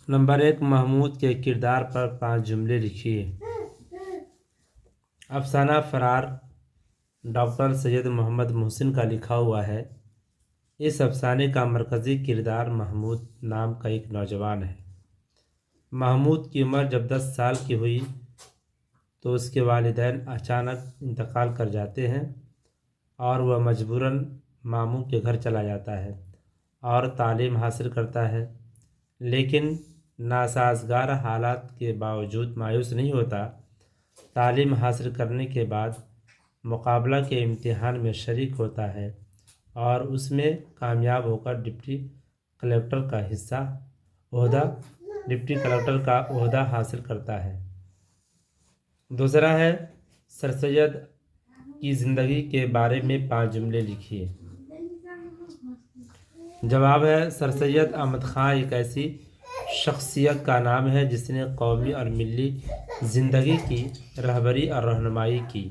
Number 1، Mahmood کے کردار پر 5 جملے لکھیے۔ افسانہ فرار ڈاکٹر سید محمد محسن کا لکھا ہوا ہے۔ اس افسانے کا مرکزی کردار محمود نام کا ایک نوجوان ہے۔ محمود کی عمر جب 10 سال کی ہوئی تو اس کے والدین اچانک انتقال کر جاتے ہیں اور وہ مجبوراً ماموں کے گھر چلا جاتا ہے اور تعلیم حاصل کرتا ہے، لیکن ناسازگار حالات کے باوجود مایوس نہیں ہوتا۔ تعلیم حاصل کرنے کے بعد مقابلہ کے امتحان میں شریک ہوتا ہے اور اس میں کامیاب ہو کر ڈپٹی کلکٹر کا عہدہ حاصل کرتا ہے۔ دوسرا ہے، سر سید کی زندگی کے بارے میں 5 جملے لکھیے۔ جواب ہے، سر سید احمد خان ایک ایسی شخصیت کا نام ہے جس نے قومی اور ملی زندگی کی رہبری اور رہنمائی کی۔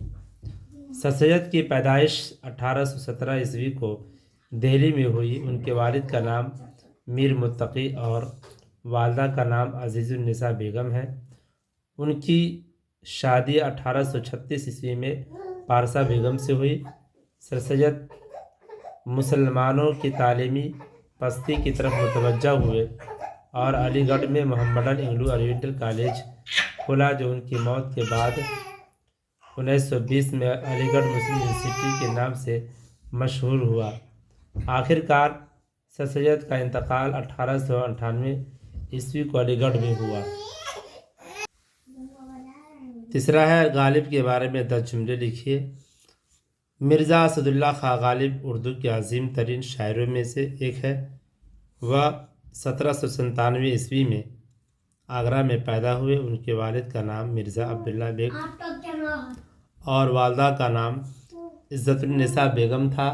سر سید کی پیدائش 1817 عیسوی کو دہلی میں ہوئی۔ ان کے والد کا نام میر متقی اور والدہ کا نام عزیز النساء بیگم ہے۔ ان کی شادی 1836 عیسوی میں پارسا بیگم سے ہوئی۔ سر سید مسلمانوں کی تعلیمی پستی کی طرف متوجہ ہوئے اور علی گڑھ میں محمدن انگلو اوریئنٹل کالج کھولا جو ان کی موت کے بعد 1920 میں علی گڑھ مسلم یونیورسٹی کے نام سے مشہور ہوا۔ آخر کار سر سید کا انتقال 1898 عیسوی کو علی گڑھ میں ہوا۔ تیسرا ہے، غالب کے بارے میں 10 جملے لکھیے۔ مرزا اسد اللہ خان غالب اردو کے عظیم ترین شاعروں میں سے ایک ہے۔ وہ 1797 عیسوی میں آگرہ میں پیدا ہوئے۔ ان کے والد کا نام مرزا عبداللہ بیگ اور والدہ کا نام عزت النساء بیگم تھا۔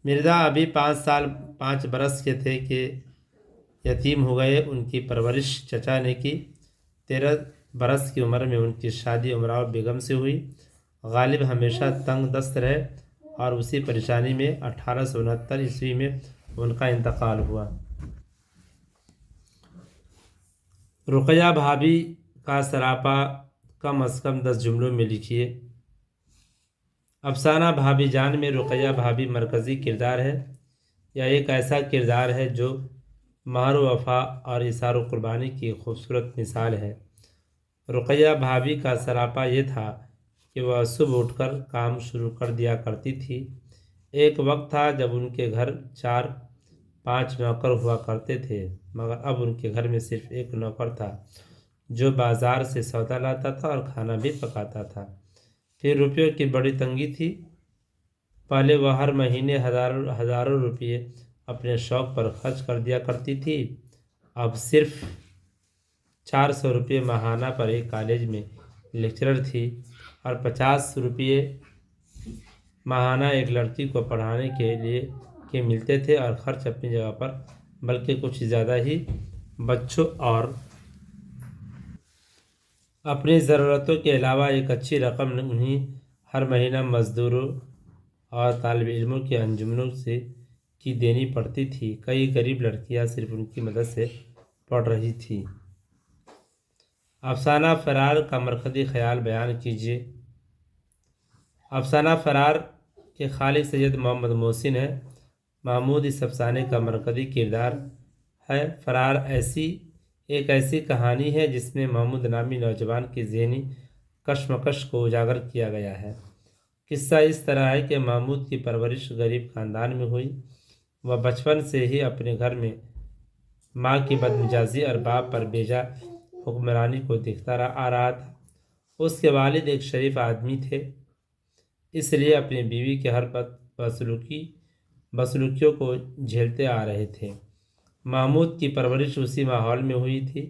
مرزا ابھی 5 برس کے تھے کہ یتیم ہو گئے۔ ان کی پرورش چچا نے کی۔ 13 برس کی عمر میں ان کی شادی امراؤ بیگم سے ہوئی۔ غالب ہمیشہ تنگ دست رہے اور اسی پریشانی میں 1869 عیسوی میں ان کا انتقال ہوا۔ رقیہ بھابی کا سراپا کم از کم 10 جملوں میں لکھیے۔ افسانہ بھابی جان میں رقیہ بھابی مرکزی کردار ہے۔ یہ ایک ایسا کردار ہے جو مہر و وفا اور ایثار و قربانی کی خوبصورت مثال ہے۔ رقیہ بھابی کا سراپا یہ تھا کہ وہ صبح اٹھ کر کام شروع کر دیا کرتی تھی۔ ایک وقت تھا جب ان کے گھر 4-5 نوکر ہوا کرتے تھے، مگر اب ان کے گھر میں صرف ایک نوکر تھا جو بازار سے سودا لاتا تھا اور کھانا بھی پکاتا تھا۔ پھر روپیوں کی بڑی تنگی تھی۔ پہلے وہ ہر مہینے ہزاروں روپے اپنے شوق پر خرچ کر دیا کرتی تھی، اب صرف 400 روپے ماہانہ پر ایک کالج میں لیکچرر تھی اور 50 روپے ماہانہ ایک لڑکی کو پڑھانے کے ملتے تھے اور خرچ اپنی جگہ پر بلکہ کچھ زیادہ ہی۔ بچوں اور اپنی ضرورتوں کے علاوہ ایک اچھی رقم انہیں ہر مہینہ مزدوروں اور طالب علموں کے انجمنوں کی دینی پڑتی تھی۔ کئی غریب لڑکیاں صرف ان کی مدد سے پڑھ رہی تھیں۔ افسانہ فرار کا مرکزی خیال بیان کیجیے۔ افسانہ فرار کے خالق سید محمد محسن ہے۔ محمود اس افسانے کا مرکزی کردار ہے۔ فرار ایک ایسی کہانی ہے جس میں محمود نامی نوجوان کی ذہنی کشمکش کو اجاگر کیا گیا ہے۔ قصہ اس طرح ہے کہ محمود کی پرورش غریب خاندان میں ہوئی۔ وہ بچپن سے ہی اپنے گھر میں ماں کی بدمزاجی اور باپ پر بیجا حکمرانی کو دیکھتا آ رہا تھا۔ اس کے والد ایک شریف آدمی تھے، اس لیے اپنی بیوی کے ہر بدسلوکیوں کو جھیلتے آ رہے تھے۔ محمود کی پرورش اسی ماحول میں ہوئی تھی،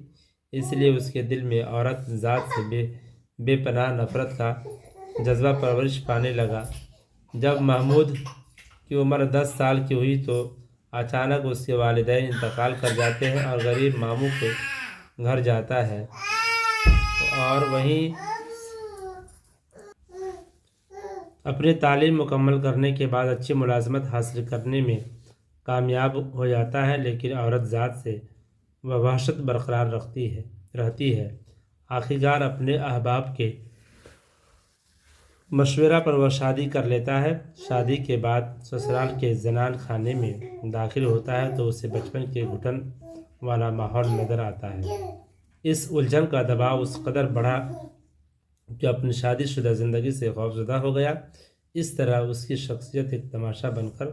اس لیے اس کے دل میں عورت ذات سے بے پناہ نفرت کا جذبہ پرورش پانے لگا۔ جب محمود کی عمر 10 سال کی ہوئی تو اچانک اس کے والدین انتقال کر جاتے ہیں اور غریب ماموں کے گھر جاتا ہے اور وہیں اپنی تعلیم مکمل کرنے کے بعد اچھی ملازمت حاصل کرنے میں کامیاب ہو جاتا ہے، لیکن عورت ذات سے و وحشت برقرار رہتی ہے۔ آخرکار اپنے احباب کے مشورہ پر وہ شادی کر لیتا ہے۔ شادی کے بعد سسرال کے زنان خانے میں داخل ہوتا ہے تو اسے بچپن کے گھٹن والا ماحول نظر آتا ہے۔ اس الجھن کا دباؤ اس قدر بڑھا کہ اپنی شادی شدہ زندگی سے خوفزدہ ہو گیا۔ اس طرح اس کی شخصیت ایک تماشا بن کر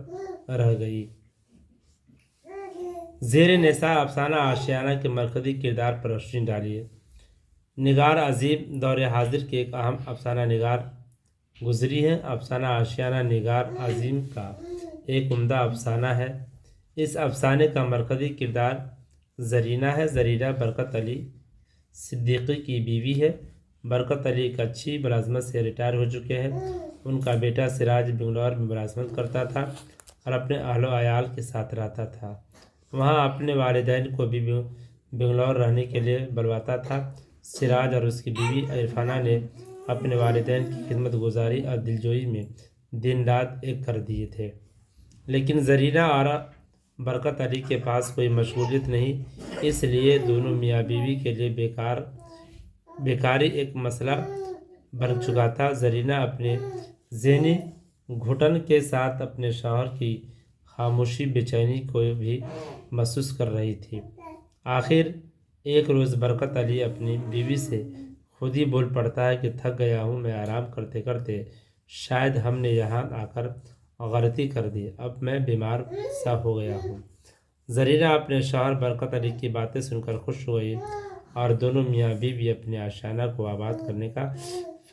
رہ گئی۔ زیر نصاب افسانہ آشیانہ کے مرکزی کردار پر روشنی ڈالیے۔ نگار عظیم دور حاضر کے ایک اہم افسانہ نگار گزری ہیں۔ افسانہ آشیانہ نگار عظیم کا ایک عمدہ افسانہ ہے۔ اس افسانے کا مرکزی کردار زرینہ ہے۔ زرینہ برکت علی صدیقی کی بیوی ہے۔ برکت علی ایک اچھی ملازمت سے ریٹائر ہو چکے ہیں۔ ان کا بیٹا سراج بنگلور میں ملازمت کرتا تھا اور اپنے اہل و عیال کے ساتھ رہتا تھا۔ وہاں اپنے والدین کو بھی بنگلور رہنے کے لیے بلواتا تھا۔ سراج اور اس کی بیوی عرفانہ نے اپنے والدین کی خدمت گزاری اور دلجوئی میں دن رات ایک کر دیے تھے، لیکن زرینہ اور برکت علی کے پاس کوئی مشغولیت نہیں، اس لیے دونوں میاں بیوی کے لیے بیکاری ایک مسئلہ بن چکا تھا۔ زرینہ اپنے ذہنی گھٹن کے ساتھ اپنے شوہر کی خاموشی بے چینی کو بھی محسوس کر رہی تھی۔ آخر ایک روز برکت علی اپنی بیوی سے خود ہی بول پڑتا ہے کہ تھک گیا ہوں میں آرام کرتے کرتے، شاید ہم نے یہاں آ کر غلطی کر دی، اب میں بیمار سا ہو گیا ہوں۔ زرینہ اپنے شوہر برکت علی کی باتیں سن کر خوش ہوئی اور دونوں میاں بیوی اپنے آشیانہ کو آباد کرنے کا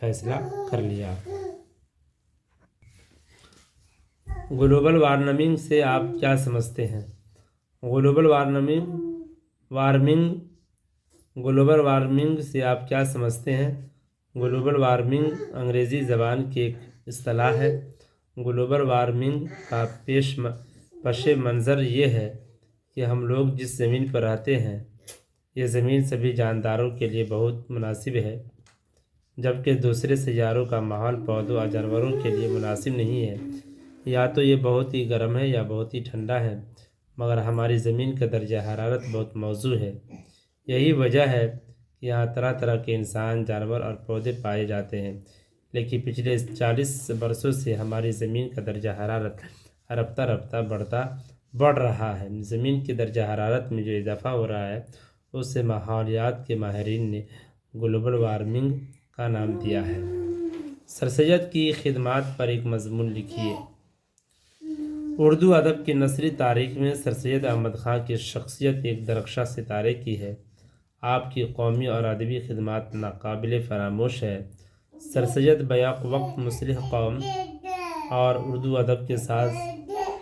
فیصلہ کر لیا۔ گلوبل وارمنگ سے آپ کیا سمجھتے ہیں؟ گلوبل وارمنگ سے آپ کیا سمجھتے ہیں؟ گلوبل وارمنگ انگریزی زبان کی ایک اصطلاح ہے۔ گلوبل وارمنگ کا پس منظر یہ ہے کہ ہم لوگ جس زمین پر رہتے ہیں، یہ زمین سبھی جانداروں کے لیے بہت مناسب ہے، جبکہ دوسرے سیاروں کا ماحول پودوں اور جانوروں کے لیے مناسب نہیں ہے۔ یا تو یہ بہت ہی گرم ہے یا بہت ہی ٹھنڈا ہے، مگر ہماری زمین کا درجہ حرارت بہت موزوں ہے۔ یہی وجہ ہے کہ یہاں طرح طرح کے انسان، جانور اور پودے پائے جاتے ہیں، لیکن پچھلے 40 برسوں سے ہماری زمین کا درجہ حرارت رفتہ رفتہ بڑھ رہا ہے۔ زمین کے درجہ حرارت میں جو اضافہ ہو رہا ہے، اس سے ماحولیات کے ماہرین نے گلوبل وارمنگ کا نام دیا ہے۔ سر سید کی خدمات پر ایک مضمون لکھیے۔ اردو ادب کی نثری تاریخ میں سر سید احمد خاں کی شخصیت ایک درخشاں ستارے کی ہے۔ آپ کی قومی اور ادبی خدمات ناقابل فراموش ہے۔ سر سید بیک وقت مصلح قوم اور اردو ادب کے ساتھ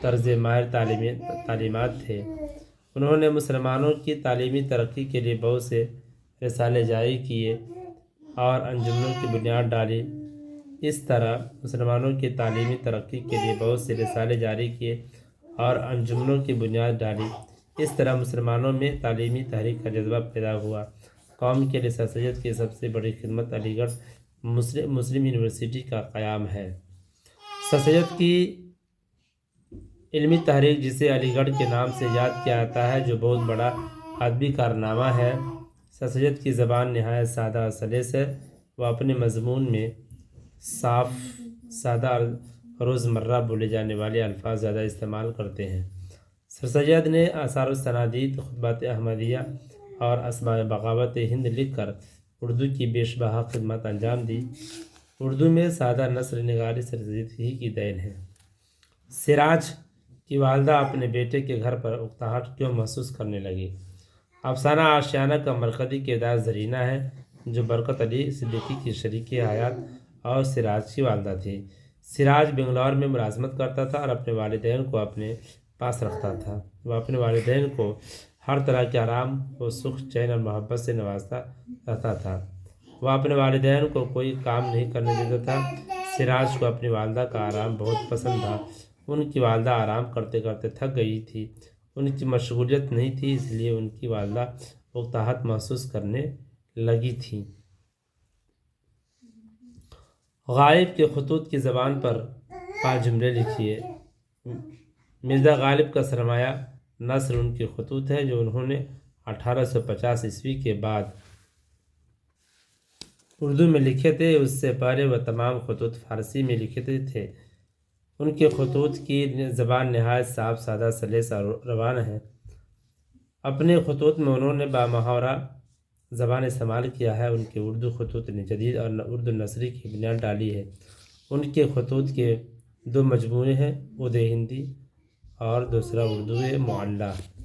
طرز ماہر تعلیمات تھے۔ انہوں نے مسلمانوں کی تعلیمی ترقی کے لیے بہت سے رسالے جاری کیے اور انجمنوں کی بنیاد ڈالی۔ اس طرح مسلمانوں کی تعلیمی ترقی کے لیے بہت سے رسالے جاری کیے اور انجمنوں کی بنیاد ڈالی۔ اس طرح مسلمانوں میں تعلیمی تحریک کا جذبہ پیدا ہوا۔ قوم کے لیے سر سید کی سب سے بڑی خدمت علی گڑھ مسلم یونیورسٹی کا قیام ہے۔ سر سید کی علمی تحریک، جسے علی گڑھ کے نام سے یاد کیا جاتا ہے، جو بہت بڑا ادبی کارنامہ ہے۔ سر سید کی زبان نہایت سادہ اور سلیس ہے۔ وہ اپنے مضمون میں صاف، سادہ اور روزمرہ بولے جانے والے الفاظ زیادہ استعمال کرتے ہیں۔ سر سید نے آثار الصنادید، خطبات احمدیہ اور اسماء بغاوت ہند لکھ کر اردو کی بیش بہا خدمت انجام دی۔ اردو میں سادہ نثر نگاری سر سید ہی کی دین ہے۔ سراج کی والدہ اپنے بیٹے کے گھر پر اکتاہٹ کیوں محسوس کرنے لگی؟ افسانہ آشیانہ کا مرکزی کردار زرینہ ہے، جو برکت علی صدیقی کی شریک حیات اور سراج کی والدہ تھی۔ سراج بنگلور میں ملازمت کرتا تھا اور اپنے والدین کو اپنے پاس رکھتا تھا۔ وہ اپنے والدین کو ہر طرح کے آرام و سکھ، چین اور محبت سے نوازتا رہتا تھا۔ وہ اپنے والدین کو کوئی کام نہیں کرنے دیتا تھا۔ سراج کو اپنی والدہ کا آرام بہت پسند تھا۔ ان کی والدہ آرام کرتے کرتے تھک گئی تھی، ان کی مشغولیت نہیں تھی، اس لیے ان کی والدہ اکتاہٹ محسوس کرنے لگی تھی۔ غالب کے خطوط کی زبان پر 5 جملے لکھیے۔ مرزا غالب کا سرمایہ نثر ان کے خطوط ہے، جو انہوں نے 1850 کے بعد اردو میں لکھے تھے۔ اس سے پہلے وہ تمام خطوط فارسی میں لکھتے تھے۔ ان کے خطوط کی زبان نہایت صاف، سادہ، سلیس اور روان ہے۔ اپنے خطوط میں انہوں نے بامحاورہ زبان استعمال کیا ہے۔ ان کے اردو خطوط نے جدید اور اردو نثری کی بنیاد ڈالی ہے۔ ان کے خطوط کے 2 مجموعے ہیں، عود ہندی اور دوسرا اردو معلی۔